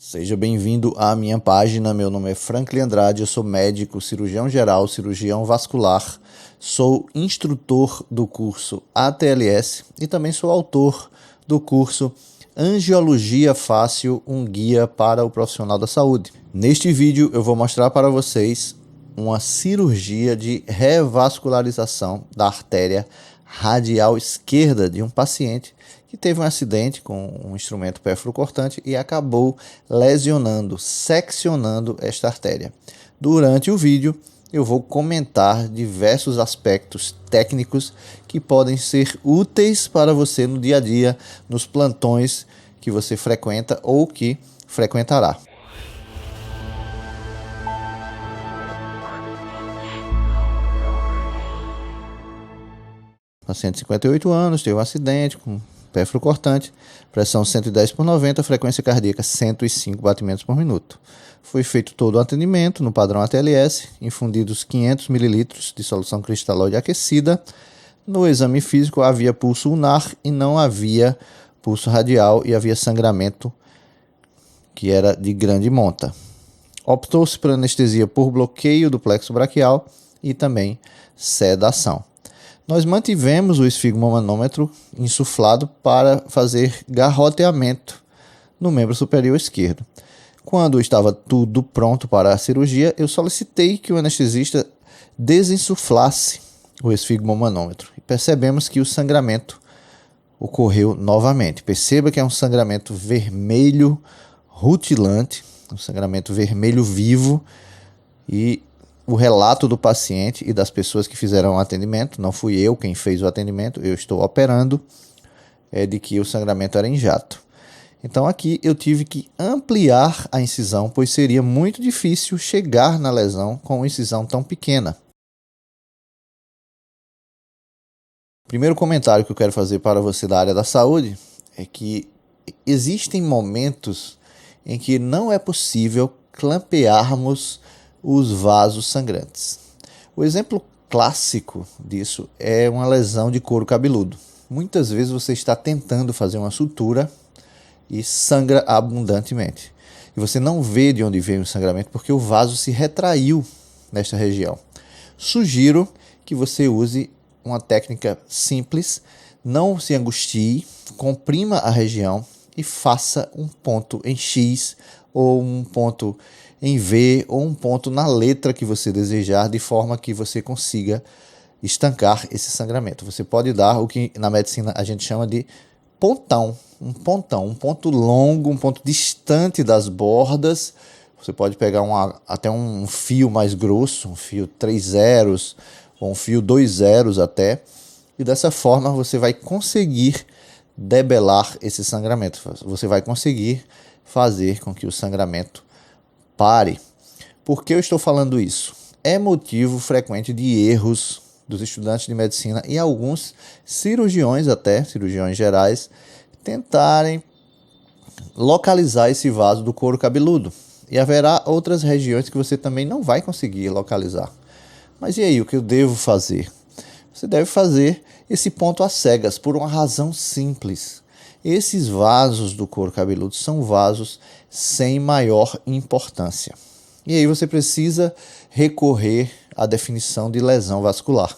Seja bem-vindo à minha página, meu nome é Franklin Andrade, eu sou médico, cirurgião geral, cirurgião vascular, sou instrutor do curso ATLS e também sou autor do curso Angiologia Fácil, um guia para o profissional da saúde. Neste vídeo eu vou mostrar para vocês uma cirurgia de revascularização da artéria radial esquerda de um paciente que teve um acidente com um instrumento perfluorocortante e acabou lesionando, seccionando esta artéria. Durante o vídeo, eu vou comentar diversos aspectos técnicos que podem ser úteis para você no dia a dia, nos plantões que você frequenta ou que frequentará. Paciente de 58 anos, teve um acidente com perfluorocortante, pressão 110/90, frequência cardíaca 105 batimentos por minuto. Foi feito todo o atendimento no padrão ATLS, infundidos 500 ml de solução cristalóide aquecida. No exame físico havia pulso ulnar e não havia pulso radial e havia sangramento que era de grande monta. Optou-se por anestesia por bloqueio do plexo braquial e também sedação. Nós mantivemos o esfigmomanômetro insuflado para fazer garroteamento no membro superior esquerdo. Quando estava tudo pronto para a cirurgia, eu solicitei que o anestesista desinsuflasse o esfigmomanômetro. E percebemos que o sangramento ocorreu novamente. Perceba que é um sangramento vermelho rutilante, um sangramento vermelho vivo, e o relato do paciente e das pessoas que fizeram o atendimento, não fui eu quem fez o atendimento, eu estou operando, é de que o sangramento era em jato. Então aqui eu tive que ampliar a incisão, pois seria muito difícil chegar na lesão com uma incisão tão pequena. O primeiro comentário que eu quero fazer para você da área da saúde é que existem momentos em que não é possível clampearmos os vasos sangrantes. O exemplo clássico disso é uma lesão de couro cabeludo. Muitas vezes você está tentando fazer uma sutura e sangra abundantemente. E você não vê de onde veio o sangramento porque o vaso se retraiu nesta região. Sugiro que você use uma técnica simples, não se angustie, comprima a região e faça um ponto em X ou um ponto em V ou um ponto na letra que você desejar, de forma que você consiga estancar esse sangramento. Você pode dar o que na medicina a gente chama de pontão, um ponto longo, um ponto distante das bordas. Você pode pegar até um fio mais grosso, um fio 3 zeros ou um fio 2 zeros até, e dessa forma você vai conseguir debelar esse sangramento. Você vai conseguir fazer com que o sangramento pare. Por que eu estou falando isso? É motivo frequente de erros dos estudantes de medicina e alguns cirurgiões, até cirurgiões gerais, tentarem localizar esse vaso do couro cabeludo. E haverá outras regiões que você também não vai conseguir localizar. Mas e aí, o que eu devo fazer? Você deve fazer esse ponto às cegas por uma razão simples. Esses vasos do couro cabeludo são vasos sem maior importância. E aí você precisa recorrer à definição de lesão vascular.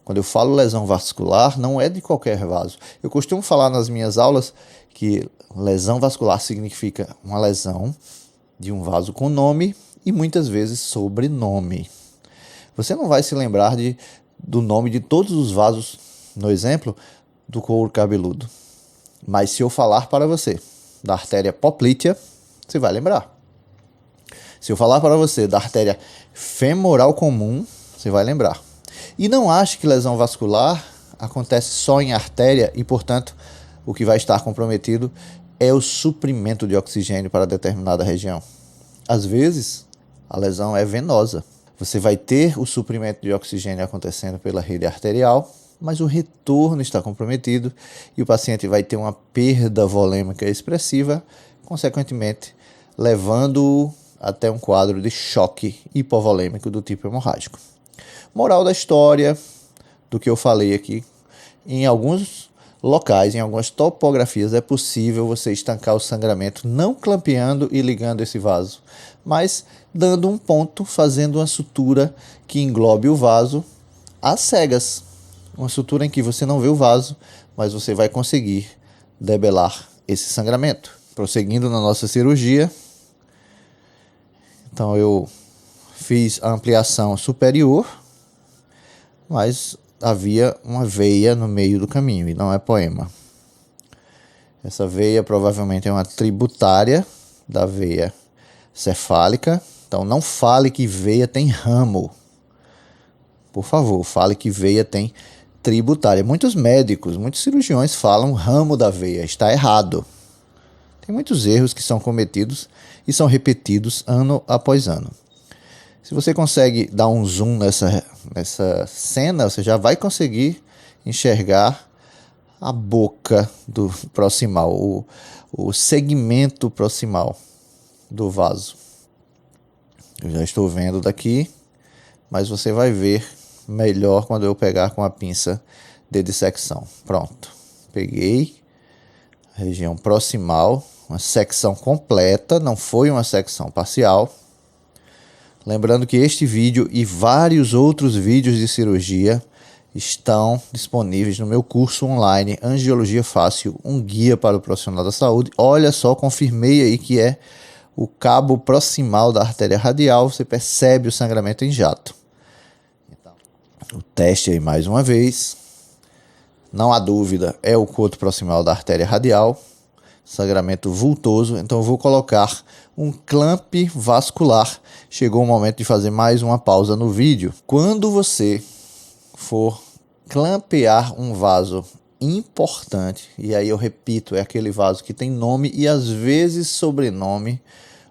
Quando eu falo lesão vascular, não é de qualquer vaso. Eu costumo falar nas minhas aulas que lesão vascular significa uma lesão de um vaso com nome e muitas vezes sobrenome. Você não vai se lembrar do nome de todos os vasos, no exemplo, do couro cabeludo. Mas se eu falar para você da artéria poplítea, você vai lembrar. Se eu falar para você da artéria femoral comum, você vai lembrar. E não ache que lesão vascular acontece só em artéria e, portanto, o que vai estar comprometido é o suprimento de oxigênio para determinada região. Às vezes, a lesão é venosa. Você vai ter o suprimento de oxigênio acontecendo pela rede arterial, mas o retorno está comprometido e o paciente vai ter uma perda volêmica expressiva, consequentemente levando-o até um quadro de choque hipovolêmico do tipo hemorrágico. Moral da história do que eu falei aqui, em alguns locais, em algumas topografias, é possível você estancar o sangramento não clampeando e ligando esse vaso, mas dando um ponto, fazendo uma sutura que englobe o vaso às cegas. Uma sutura em que você não vê o vaso, mas você vai conseguir debelar esse sangramento. Prosseguindo na nossa cirurgia, então eu fiz a ampliação superior, mas havia uma veia no meio do caminho e não é poema. Essa veia provavelmente é uma tributária da veia cefálica. Então não fale que veia tem ramo. Por favor, fale que veia tem tributária. Muitos médicos, muitos cirurgiões falam ramo da veia. Está errado. Tem muitos erros que são cometidos e são repetidos ano após ano. Se você consegue dar um zoom nessa cena, você já vai conseguir enxergar a boca do proximal, o segmento proximal do vaso. Eu já estou vendo daqui, mas você vai ver melhor quando eu pegar com a pinça de dissecção. Pronto, peguei a região proximal, uma secção completa, não foi uma secção parcial. Lembrando que este vídeo e vários outros vídeos de cirurgia estão disponíveis no meu curso online Angiologia Fácil, um guia para o profissional da saúde. Olha só, confirmei aí que é o cabo proximal da artéria radial. Você percebe o sangramento em jato. Então, o teste aí mais uma vez. Não há dúvida, é o coto proximal da artéria radial. Sangramento vultoso, então eu vou colocar um clamp vascular. Chegou o momento de fazer mais uma pausa no vídeo. Quando você for clampear um vaso importante, e aí eu repito, é aquele vaso que tem nome e às vezes sobrenome,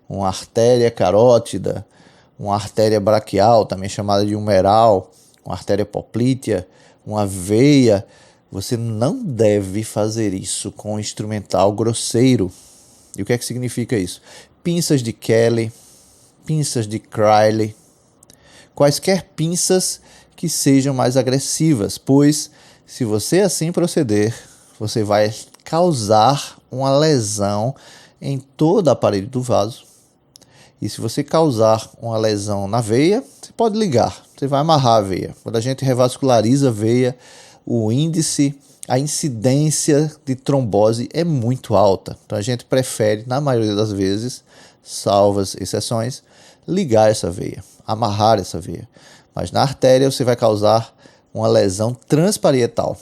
uma artéria carótida, uma artéria braquial, também chamada de humeral, uma artéria poplítea, uma veia, você não deve fazer isso com um instrumental grosseiro. E o que é que significa isso? Pinças de Kelly, pinças de Criley, quaisquer pinças que sejam mais agressivas, pois se você assim proceder, você vai causar uma lesão em toda a parede do vaso. E se você causar uma lesão na veia, você pode ligar, você vai amarrar a veia. Quando a gente revasculariza a veia, o índice, a incidência de trombose é muito alta. Então a gente prefere, na maioria das vezes, salvas exceções, ligar essa veia, amarrar essa veia. Mas na artéria você vai causar uma lesão transparietal.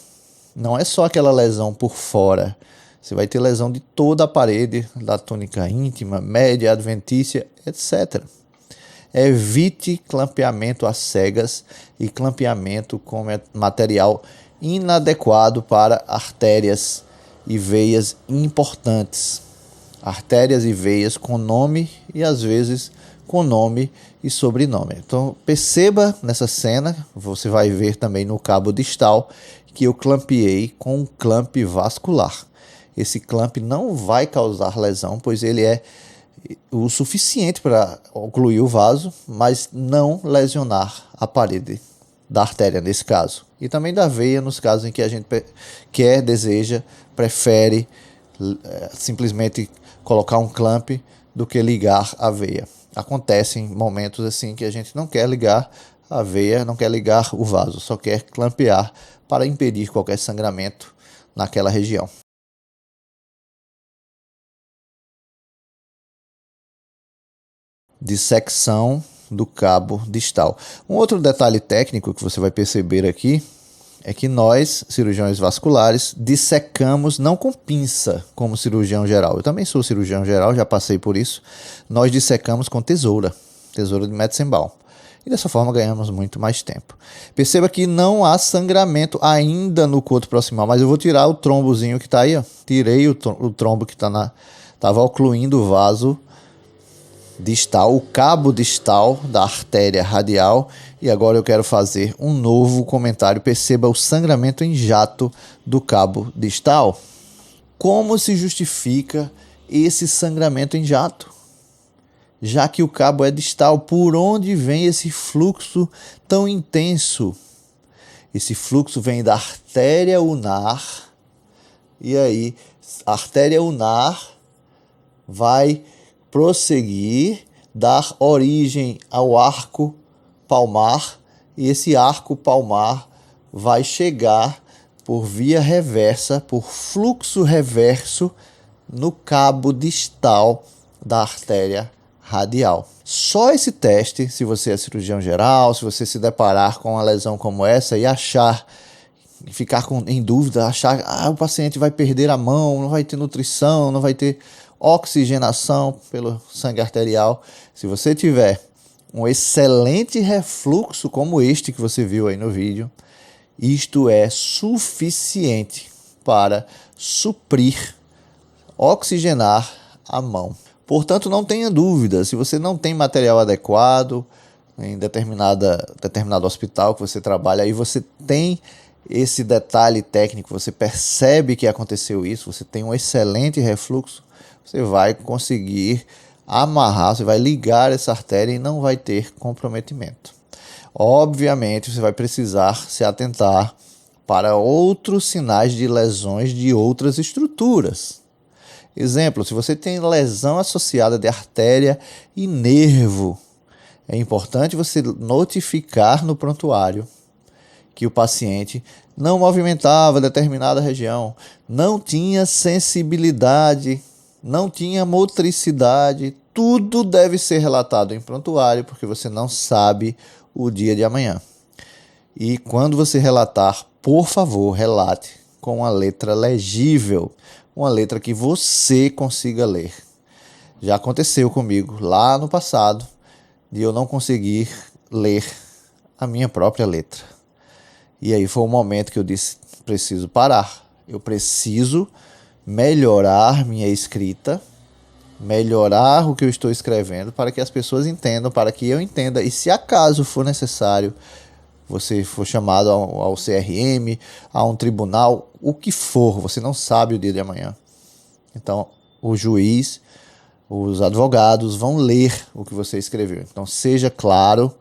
Não é só aquela lesão por fora. Você vai ter lesão de toda a parede, da túnica íntima, média, adventícia, etc. Evite clampeamento às cegas e clampeamento com material inadequado para artérias e veias importantes. Artérias e veias com nome e às vezes com nome e sobrenome. Então perceba nessa cena, você vai ver também no cabo distal, que eu clampeei com um clamp vascular. Esse clamp não vai causar lesão, pois ele é o suficiente para ocluir o vaso, mas não lesionar a parede da artéria nesse caso. E também da veia nos casos em que a gente quer, deseja, prefere simplesmente colocar um clamp do que ligar a veia. Acontecem momentos assim que a gente não quer ligar a veia, não quer ligar o vaso, só quer clampear para impedir qualquer sangramento naquela região. Dissecção do cabo distal. Um outro detalhe técnico que você vai perceber aqui é que nós, cirurgiões vasculares, dissecamos não com pinça, como cirurgião geral. Eu também sou cirurgião geral, já passei por isso. Nós dissecamos com tesoura de Metzenbaum. E dessa forma ganhamos muito mais tempo. Perceba que não há sangramento ainda no coto proximal, mas eu vou tirar o trombozinho que está aí. Ó. Tirei o trombo que estava ocluindo o vaso distal, o cabo distal da artéria radial, e agora eu quero fazer um novo comentário. Perceba o sangramento em jato do cabo distal. Como se justifica esse sangramento em jato? Já que o cabo é distal, por onde vem esse fluxo tão intenso? Esse fluxo vem da artéria ulnar, e aí a artéria ulnar vai prosseguir, dar origem ao arco palmar, e esse arco palmar vai chegar por via reversa, por fluxo reverso, no cabo distal da artéria radial. Só esse teste, se você é cirurgião geral, se você se deparar com uma lesão como essa e ficar em dúvida, achar que o paciente vai perder a mão, não vai ter nutrição, não vai ter oxigenação pelo sangue arterial. Se você tiver um excelente refluxo como este que você viu aí no vídeo, isto é suficiente para suprir, oxigenar a mão. Portanto, não tenha dúvida, se você não tem material adequado em determinado hospital que você trabalha, aí você tem esse detalhe técnico, você percebe que aconteceu isso, você tem um excelente refluxo, você vai conseguir amarrar, você vai ligar essa artéria e não vai ter comprometimento. Obviamente, você vai precisar se atentar para outros sinais de lesões de outras estruturas. Exemplo, se você tem lesão associada de artéria e nervo, é importante você notificar no prontuário que o paciente não movimentava determinada região, não tinha sensibilidade, não tinha motricidade. Tudo deve ser relatado em prontuário, porque você não sabe o dia de amanhã. E quando você relatar, por favor, relate com uma letra legível, uma letra que você consiga ler. Já aconteceu comigo lá no passado de eu não conseguir ler a minha própria letra. E aí foi o momento que eu disse, preciso parar. Eu preciso melhorar minha escrita, melhorar o que eu estou escrevendo para que as pessoas entendam, para que eu entenda. E se acaso for necessário, você for chamado ao CRM, a um tribunal, o que for, você não sabe o dia de amanhã. Então, o juiz, os advogados vão ler o que você escreveu. Então, seja claro,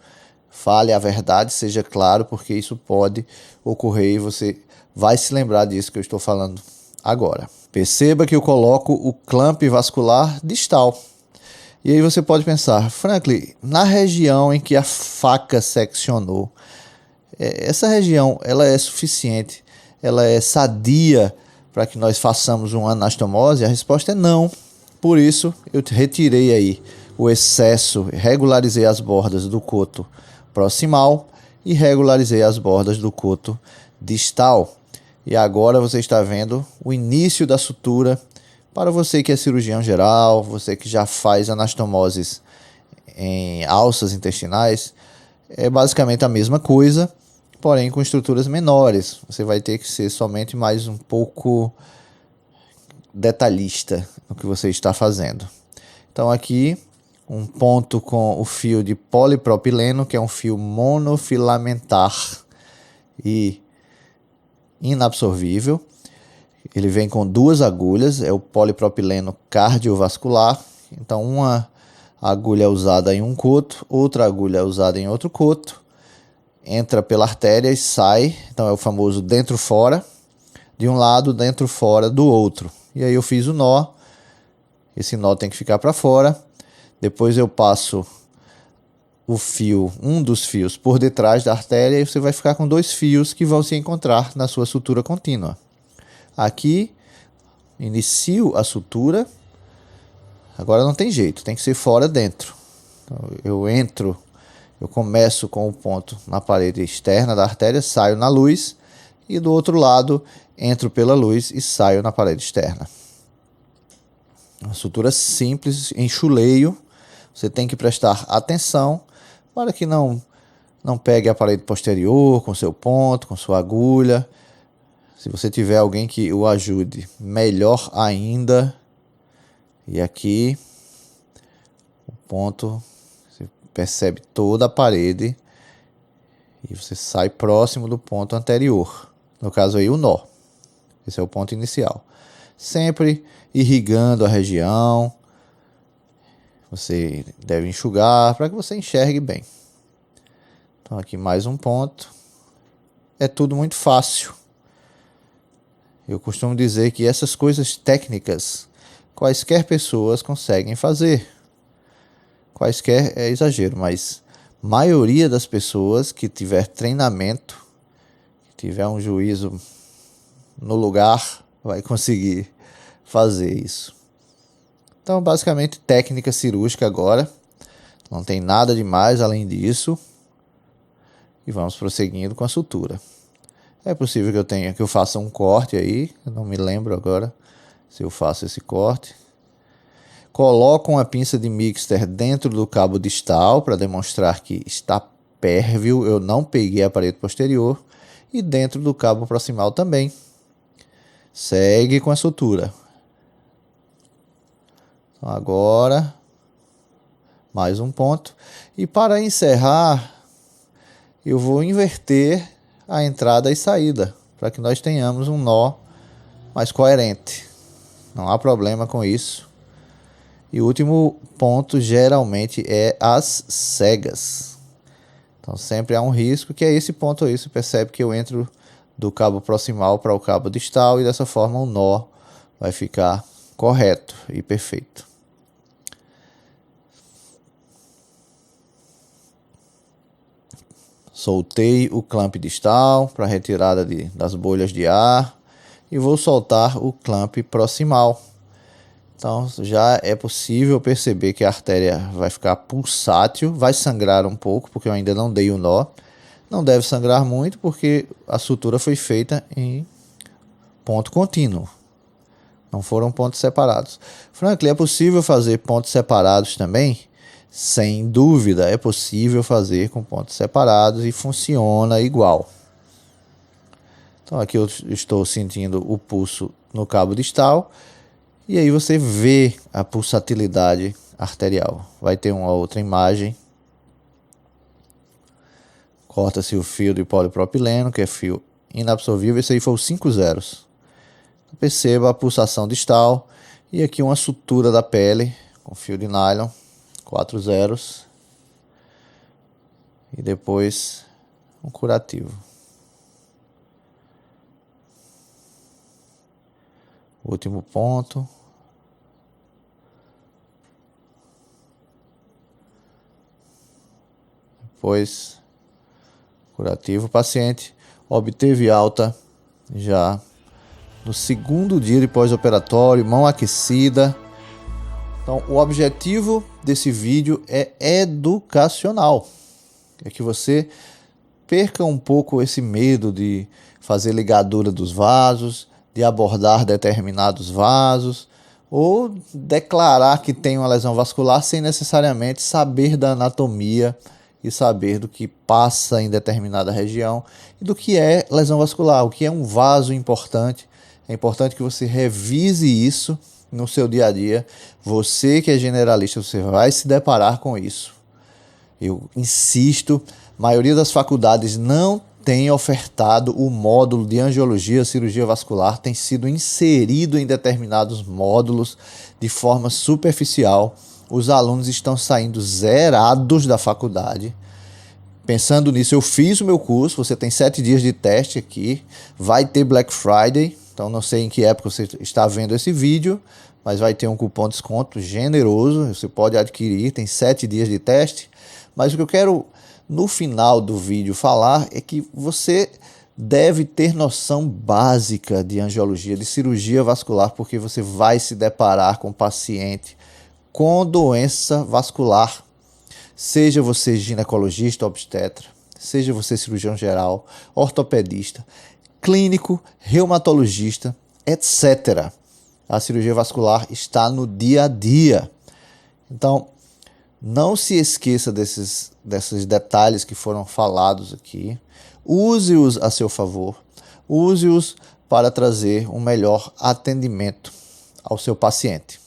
fale a verdade, seja claro, porque isso pode ocorrer e você vai se lembrar disso que eu estou falando agora. Perceba que eu coloco o clamp vascular distal. E aí você pode pensar, Franklin, na região em que a faca seccionou, essa região ela é suficiente, ela é sadia para que nós façamos uma anastomose? A resposta é não. Por isso eu retirei aí o excesso, regularizei as bordas do coto proximal e regularizei as bordas do coto distal. E agora você está vendo o início da sutura. Para você que é cirurgião geral, você que já faz anastomoses em alças intestinais, é basicamente a mesma coisa, porém com estruturas menores. Você vai ter que ser somente mais um pouco detalhista no que você está fazendo. Então aqui um ponto com o fio de polipropileno, que é um fio monofilamentar e inabsorvível. Ele vem com duas agulhas, é o polipropileno cardiovascular. Então uma agulha é usada em um coto, outra agulha é usada em outro coto, entra pela artéria e sai. Então é o famoso dentro-fora de um lado, dentro-fora do outro. E aí eu fiz o nó, esse nó tem que ficar para fora. Depois eu passo o fio, um dos fios por detrás da artéria, e você vai ficar com dois fios que vão se encontrar na sua sutura contínua. Aqui, inicio a sutura. Agora não tem jeito, tem que ser fora dentro. Então, eu começo com o ponto na parede externa da artéria, saio na luz, e do outro lado entro pela luz e saio na parede externa. Uma sutura simples, enxuleio. Você tem que prestar atenção para que não pegue a parede posterior com seu ponto, com sua agulha. Se você tiver alguém que o ajude, melhor ainda. E aqui, o ponto, você percebe toda a parede e você sai próximo do ponto anterior. No caso aí, o nó. Esse é o ponto inicial. Sempre irrigando a região. Você deve enxugar para que você enxergue bem. Então aqui mais um ponto. É tudo muito fácil. Eu costumo dizer que essas coisas técnicas, quaisquer pessoas conseguem fazer. Quaisquer é exagero, mas maioria das pessoas que tiver treinamento, que tiver um juízo no lugar, vai conseguir fazer isso. Então, basicamente, técnica cirúrgica agora. Não tem nada de mais além disso. E vamos prosseguindo com a sutura. É possível que eu faça um corte aí. Eu não me lembro agora se eu faço esse corte. Coloco uma pinça de mixer dentro do cabo distal para demonstrar que está pérvio. Eu não peguei a parede posterior. E dentro do cabo proximal também. Segue com a sutura. Então agora, mais um ponto. E para encerrar, eu vou inverter a entrada e saída, para que nós tenhamos um nó mais coerente. Não há problema com isso. E o último ponto geralmente é as cegas. Então sempre há um risco, que é esse ponto aí. Você percebe que eu entro do cabo proximal para o cabo distal e dessa forma o nó vai ficar correto e perfeito. Soltei o clamp distal para retirada das bolhas de ar e vou soltar o clamp proximal. Então já é possível perceber que a artéria vai ficar pulsátil, vai sangrar um pouco porque eu ainda não dei o nó. Não deve sangrar muito porque a sutura foi feita em ponto contínuo. Não foram pontos separados. Franklin, é possível fazer pontos separados também? Sem dúvida, é possível fazer com pontos separados e funciona igual. Então aqui eu estou sentindo o pulso no cabo distal e aí você vê a pulsatilidade arterial. Vai ter uma outra imagem. Corta-se o fio de polipropileno, que é fio inabsorvível. Esse aí foi os 5 zeros. Perceba a pulsação distal e aqui uma sutura da pele com fio de nylon. 4 zeros e depois um curativo. Último ponto. Depois curativo. O paciente obteve alta já no segundo dia de pós-operatório, mão aquecida. Então, o objetivo desse vídeo é educacional. É que você perca um pouco esse medo de fazer ligadura dos vasos, de abordar determinados vasos, ou declarar que tem uma lesão vascular sem necessariamente saber da anatomia e saber do que passa em determinada região e do que é lesão vascular, o que é um vaso importante. É importante que você revise isso no seu dia a dia. Você que é generalista, você vai se deparar com isso. Eu insisto, a maioria das faculdades não tem ofertado o módulo de angiologia, cirurgia vascular, tem sido inserido em determinados módulos de forma superficial. Os alunos estão saindo zerados da faculdade. Pensando nisso, eu fiz o meu curso, você tem 7 dias de teste aqui, vai ter Black Friday. Então não sei em que época você está vendo esse vídeo, mas vai ter um cupom de desconto generoso, você pode adquirir, tem 7 dias de teste. Mas o que eu quero no final do vídeo falar é que você deve ter noção básica de angiologia, de cirurgia vascular, porque você vai se deparar com paciente com doença vascular. Seja você ginecologista, obstetra, seja você cirurgião geral, ortopedista, clínico, reumatologista, etc. A cirurgia vascular está no dia a dia. Então, não se esqueça desses detalhes que foram falados aqui. Use-os a seu favor. Use-os para trazer um melhor atendimento ao seu paciente.